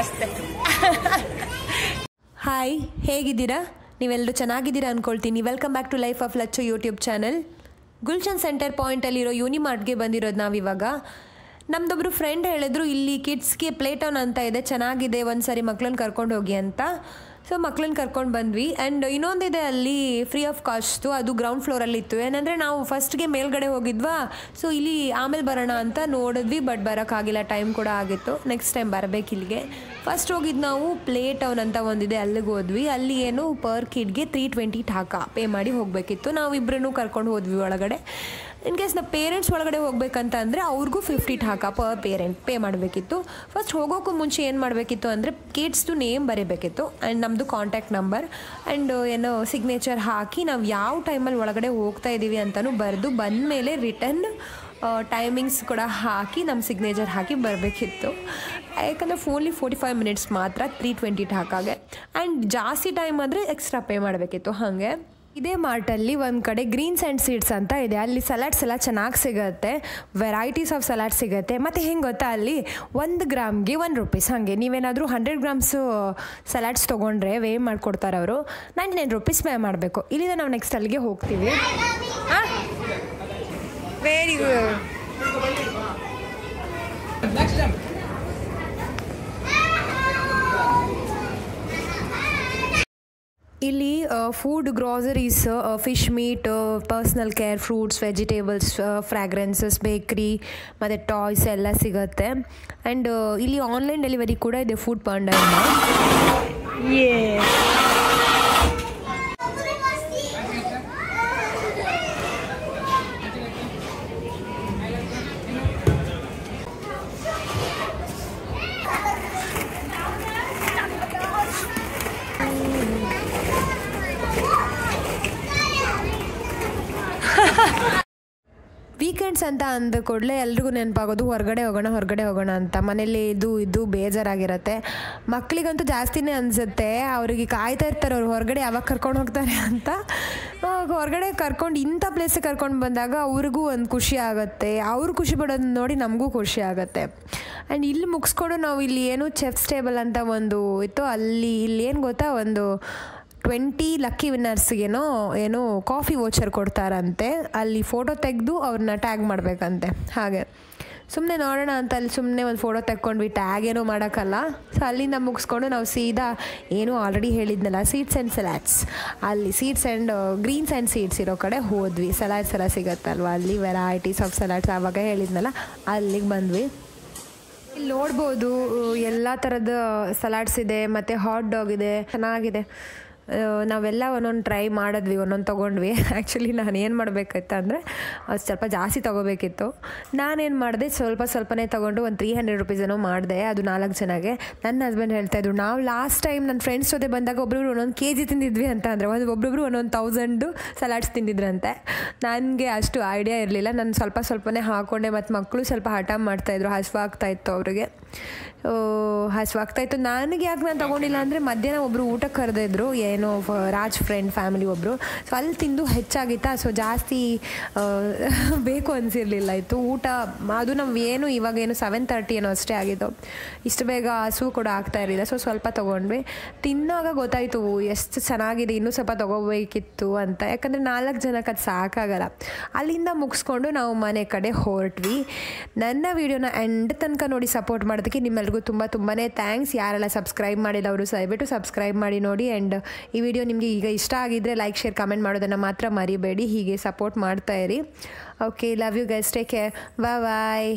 ಅಷ್ಟೇ. ಹಾಯ್, ಹೇಗಿದ್ದೀರಾ? ನೀವೆಲ್ಲರೂ ಚೆನ್ನಾಗಿದ್ದೀರಾ ಅಂದ್ಕೊಳ್ತೀನಿ. Welcome back to life of Lachchu YouTube channel. Gulshan centre ಪಾಯಿಂಟಲ್ಲಿರೋ ಯೂನಿಮಾರ್ಟ್ಗೆ ಬಂದಿರೋದು ನಾವಿವಾಗ. ನಮ್ಮದೊಬ್ಬರು ಫ್ರೆಂಡ್ ಹೇಳಿದ್ರು ಇಲ್ಲಿ ಕಿಡ್ಸ್ಗೆ ಪ್ಲೇ ಟೌನ್ ಅಂತ ಇದೆ, ಚೆನ್ನಾಗಿದೆ, ಒಂದು ಸಾರಿ ಮಕ್ಳನ್ನ ಕರ್ಕೊಂಡು ಹೋಗಿ ಅಂತ. ಸೊ ಮಕ್ಳನ್ನ ಕರ್ಕೊಂಡು ಬಂದ್ವಿ. ಆ್ಯಂಡ್ ಇನ್ನೊಂದಿದೆ ಅಲ್ಲಿ ಫ್ರೀ ಆಫ್ ಕಾಸ್ಟು, ಅದು ಗ್ರೌಂಡ್ ಫ್ಲೋರಲ್ಲಿತ್ತು. ಏನಂದರೆ ನಾವು ಫಸ್ಟ್ಗೆ ಮೇಲ್ಗಡೆ ಹೋಗಿದ್ವಾ, ಸೊ ಇಲ್ಲಿ ಆಮೇಲೆ ಬರೋಣ ಅಂತ ನೋಡಿದ್ವಿ, ಬಟ್ ಬರೋಕ್ಕಾಗಿಲ್ಲ, ಟೈಮ್ ಕೂಡ ಆಗಿತ್ತು. ನೆಕ್ಸ್ಟ್ ಟೈಮ್ ಬರಬೇಕು ಇಲ್ಲಿಗೆ. ಫಸ್ಟ್ ಹೋಗಿದ್ದು ನಾವು ಪ್ಲೇ ಟೌನ್ ಅಂತ ಒಂದಿದೆ, ಅಲ್ಲಿಗೆ ಹೋದ್ವಿ. ಅಲ್ಲಿ ಏನು ಪರ್ ಕಿಡ್ಗೆ 320 ಠಾಕಾ ಪೇ ಮಾಡಿ ಹೋಗಬೇಕಿತ್ತು. ನಾವಿಬ್ಬರೂ ಕರ್ಕೊಂಡು ಹೋದ್ವಿ ಒಳಗಡೆ. ಇನ್ ಕೇಸ್ ನಾವು ಪೇರೆಂಟ್ಸ್ ಒಳಗಡೆ ಹೋಗ್ಬೇಕಂತ ಅಂದರೆ ಅವ್ರಿಗೂ 50 ಠಾಕಾ ಪರ್ ಪೇರೆಂಟ್ ಪೇ ಮಾಡಬೇಕಿತ್ತು. ಫಸ್ಟ್ ಹೋಗೋಕ್ಕೂ ಮುಂಚೆ ಏನು ಮಾಡಬೇಕಿತ್ತು ಅಂದರೆ ಕಿಡ್ಸ್ದು ನೇಮ್ ಬರೀಬೇಕಿತ್ತು ಆ್ಯಂಡ್ ನಮ್ಮದು ಕಾಂಟ್ಯಾಕ್ಟ್ ನಂಬರ್ ಆ್ಯಂಡ್ ಏನೋ ಸಿಗ್ನೇಚರ್ ಹಾಕಿ ನಾವು ಯಾವ ಟೈಮಲ್ಲಿ ಒಳಗಡೆ ಹೋಗ್ತಾ ಇದ್ದೀವಿ ಅಂತಲೂ ಬರೆದು ಬಂದಮೇಲೆ ರಿಟರ್ನ್ ಟೈಮಿಂಗ್ಸ್ ಕೂಡ ಹಾಕಿ ನಮ್ಮ ಸಿಗ್ನೇಚರ್ ಹಾಕಿ ಬರಬೇಕಿತ್ತು. ಯಾಕಂದರೆ ಓನ್ಲಿ 45 ಮಿನಿಟ್ಸ್ ಮಾತ್ರ 320 ಠಾಕಾಗೆ. ಆ್ಯಂಡ್ ಜಾಸ್ತಿ ಟೈಮ್ ಆದರೆ ಎಕ್ಸ್ಟ್ರಾ ಪೇ ಮಾಡಬೇಕಿತ್ತು. ಹಾಗೆ ಇದೇ ಮಾರ್ಟಲ್ಲಿ ಒಂದು ಕಡೆ ಗ್ರೀನ್ಸ್ ಆ್ಯಂಡ್ ಸೀಡ್ಸ್ ಅಂತ ಇದೆ, ಅಲ್ಲಿ ಸಲಾಡ್ಸ್ ಎಲ್ಲ ಚೆನ್ನಾಗಿ ಸಿಗುತ್ತೆ, ವೆರೈಟೀಸ್ ಆಫ್ ಸಲಾಡ್ ಸಿಗುತ್ತೆ. ಮತ್ತು ಹೆಂಗೆ ಗೊತ್ತಾ, ಅಲ್ಲಿ 1 ಗ್ರಾಮ್ಗೆ 1 ರೂಪೀಸ್. ಹಾಗೆ ನೀವೇನಾದರೂ 100 ಗ್ರಾಮ್ಸು ಸಲಾಡ್ಸ್ ತೊಗೊಂಡ್ರೆ ವೇ ಮಾಡಿಕೊಡ್ತಾರೆ ಅವರು, 99 ರೂಪೀಸ್ ಪೇ ಮಾಡಬೇಕು. ಇಲ್ಲಿಂದ ನಾವು ನೆಕ್ಸ್ಟ್ ಅಲ್ಲಿಗೆ ಹೋಗ್ತೀವಿ. Very good. ಇಲ್ಲಿ food, groceries, fish, meat, personal care, fruits, vegetables, fragrances, bakery ಮತ್ತು ಟಾಯ್ಸ್ ಎಲ್ಲ ಸಿಗುತ್ತೆ. ಆ್ಯಂಡ್ ಇಲ್ಲಿ ಆನ್ಲೈನ್ ಡೆಲಿವರಿ ಕೂಡ ಇದೆ ಫುಡ್ ಪಾಂಡಾಯಿಂದ. ವೀಕೆಂಡ್ಸ್ ಅಂತ ಅಂದ ಕೂಡಲೇ ಎಲ್ರಿಗೂ ನೆನಪಾಗೋದು ಹೊರಗಡೆ ಹೋಗೋಣ ಅಂತ. ಮನೇಲಿ ಇದು ಬೇಜಾರಾಗಿರುತ್ತೆ. ಮಕ್ಕಳಿಗಂತೂ ಜಾಸ್ತಿನೇ ಅನಿಸುತ್ತೆ, ಅವ್ರಿಗೆ ಕಾಯ್ತಾ ಇರ್ತಾರೆ ಅವ್ರು ಹೊರಗಡೆ ಯಾವಾಗ ಕರ್ಕೊಂಡು ಹೋಗ್ತಾರೆ ಅಂತ. ಹೊರಗಡೆ ಕರ್ಕೊಂಡು ಇಂಥ ಪ್ಲೇಸಿಗೆ ಕರ್ಕೊಂಡು ಬಂದಾಗ ಅವ್ರಿಗೂ ಒಂದು ಖುಷಿ ಆಗುತ್ತೆ, ಅವ್ರು ಖುಷಿ ಪಡೋದನ್ನ ನೋಡಿ ನಮಗೂ ಖುಷಿ ಆಗುತ್ತೆ. ಆ್ಯಂಡ್ ಇಲ್ಲಿ ಮುಗಿಸ್ಕೊಂಡು ನಾವು ಇಲ್ಲಿ ಏನು ಚೆಫ್ಸ್ ಟೇಬಲ್ ಅಂತ ಒಂದು ಇತ್ತು, ಇಲ್ಲಿ ಏನು ಗೊತ್ತಾ, ಒಂದು 20 ಲಕ್ಕಿ ವಿನ್ನರ್ಸ್ಗೇನೋ ಏನೋ ಕಾಫಿ ವೋಚರ್ ಕೊಡ್ತಾರಂತೆ. ಅಲ್ಲಿ ಫೋಟೋ ತೆಗೆದು ಅವ್ರನ್ನ ಟ್ಯಾಗ್ ಮಾಡಬೇಕಂತೆ. ಹಾಗೆ ಸುಮ್ಮನೆ ನೋಡೋಣ ಅಂತ ಅಲ್ಲಿ ಸುಮ್ಮನೆ ಒಂದು ಫೋಟೋ ತೆಕ್ಕೊಂಡ್ವಿ, ಟ್ಯಾಗ್ ಏನೋ ಮಾಡೋಕ್ಕಲ್ಲ. ಸೊ ಅಲ್ಲಿಂದ ಮುಗಿಸ್ಕೊಂಡು ನಾವು ಸೀದಾ ಏನೋ ಆಲ್ರೆಡಿ ಹೇಳಿದ್ನಲ್ಲ, ಸೀಡ್ಸ್ ಆ್ಯಂಡ್ ಸಲಾಡ್ಸ್, ಅಲ್ಲಿ seeds and greens and seeds ಇರೋ ಕಡೆ ಹೋದ್ವಿ. ಸಲಾಡ್ಸ್ ಎಲ್ಲ ಸಿಗುತ್ತಲ್ವ ಅಲ್ಲಿ, ವೆರೈಟೀಸ್ ಆಫ್ ಸಲಾಡ್ಸ್ ಆವಾಗ ಹೇಳಿದ್ನಲ್ಲ, ಅಲ್ಲಿಗೆ ಬಂದ್ವಿ. ಇಲ್ಲಿ ನೋಡ್ಬೋದು ಎಲ್ಲ ಥರದ ಸಲಾಡ್ಸ್ ಇದೆ, ಮತ್ತು ಹಾಟ್ ಡಾಗ್ ಇದೆ, ಚೆನ್ನಾಗಿದೆ. ನಾವೆಲ್ಲ ಒಂದೊಂದು ಟ್ರೈ ಮಾಡಿದ್ವಿ, ಒಂದೊಂದು ತೊಗೊಂಡ್ವಿ. ಆ್ಯಕ್ಚುಲಿ ನಾನು ಏನು ಮಾಡಬೇಕಿತ್ತು ಅಂದರೆ ಸ್ವಲ್ಪ ಜಾಸ್ತಿ ತೊಗೋಬೇಕಿತ್ತು. ನಾನೇನು ಮಾಡಿದೆ, ಸ್ವಲ್ಪನೇ ತೊಗೊಂಡು ಒಂದು 300 ರೂಪೀಸ್ ಏನೋ ಮಾಡಿದೆ. ಅದು 4 ಜನಕ್ಕೆ. ನನ್ನ ಹಸ್ಬೆಂಡ್ ಹೇಳ್ತಾಯಿದ್ರು, ನಾವು ಲಾಸ್ಟ್ ಟೈಮ್ ನನ್ನ ಫ್ರೆಂಡ್ಸ್ ಜೊತೆ ಬಂದಾಗ ಒಬ್ಬೊಬ್ರು ಒಂದೊಂದು kg ತಿಂದಿದ್ವಿ ಅಂತ ಅಂದರೆ, ಒಬ್ಬೊಬ್ರು 1000 ಸಲಾಡ್ಸ್ ತಿಂದಿದ್ರಂತೆ. ನನಗೆ ಅಷ್ಟು ಐಡಿಯಾ ಇರಲಿಲ್ಲ. ನಾನು ಸ್ವಲ್ಪನೇ ಹಾಕ್ಕೊಂಡೆ. ಮತ್ತು ಮಕ್ಕಳು ಸ್ವಲ್ಪ ಹಠ ಮಾಡ್ತಾಯಿದ್ರು, ಹಸಿವಾಗ್ತಾಯಿತ್ತು ಅವರಿಗೆ, ಹಸಿವಾಗ್ತಾಯಿತ್ತು. ನನಗೆ ಯಾಕೆ ನಾನು ತೊಗೊಂಡಿಲ್ಲ ಅಂದರೆ, ಮಧ್ಯಾಹ್ನ ಒಬ್ಬರು ಊಟಕ್ಕೆ ಕರೆದಿದ್ರು, ಏನೋ ರಾಜ್ ಫ್ರೆಂಡ್ ಫ್ಯಾಮಿಲಿ ಒಬ್ಬರು. ಸೊ ಅಲ್ಲಿ ತಿಂದು ಹೆಚ್ಚಾಗಿತ್ತಾ, ಸೊ ಜಾಸ್ತಿ ಬೇಕು ಅನಿಸಿರಲಿಲ್ಲ ಇತ್ತು ಊಟ. ಅದು ನಾವು ಏನು ಇವಾಗೇನು 7:30 ಏನೋ ಅಷ್ಟೇ ಆಗಿದ್ದು, ಇಷ್ಟು ಬೇಗ ಹಸು ಕೂಡ ಆಗ್ತಾ ಇರಲಿಲ್ಲ. ಸೊ ಸ್ವಲ್ಪ ತೊಗೊಂಡ್ವಿ. ತಿನ್ನಾಗ ಗೊತ್ತಾಯಿತು ಎಷ್ಟು ಚೆನ್ನಾಗಿದೆ, ಇನ್ನೂ ಸ್ವಲ್ಪ ತೊಗೋಬೇಕಿತ್ತು ಅಂತ. ಯಾಕಂದರೆ 4 ಜನಕ್ಕೆ ಅದು ಸಾಕಾಗಲ್ಲ. ಅಲ್ಲಿಂದ ಮುಗಿಸ್ಕೊಂಡು ನಾವು ಮನೆ ಕಡೆ ಹೊರಟ್ವಿ. ನನ್ನ ವೀಡಿಯೋನ ಎಂಡ್ ತನಕ ನೋಡಿ ಸಪೋರ್ಟ್ ಮಾಡೋದಕ್ಕೆ ನಿಮ್ಮೆಲ್ಲರಿಗೂ ತುಂಬಾ ಥ್ಯಾಂಕ್ಸ್. ಯಾರೆಲ್ಲ ಸಬ್ಸ್ಕ್ರೈಬ್ ಮಾಡಿಲ್ಲ ಅವರು ದಯವಿಟ್ಟು ಸಬ್ಸ್ಕ್ರೈಬ್ ಮಾಡಿ ನೋಡಿ. ಆ್ಯಂಡ್ ಈ ವಿಡಿಯೋ ನಿಮಗೆ ಈಗ ಇಷ್ಟ ಆಗಿದ್ದರೆ ಲೈಕ್, ಶೇರ್, ಕಮೆಂಟ್ ಮಾಡೋದನ್ನು ಮಾತ್ರ ಮರಿಬೇಡಿ. ಹೀಗೆ ಸಪೋರ್ಟ್ ಮಾಡ್ತಾ ಇರಿ. Okay, love you guys, take care, bye.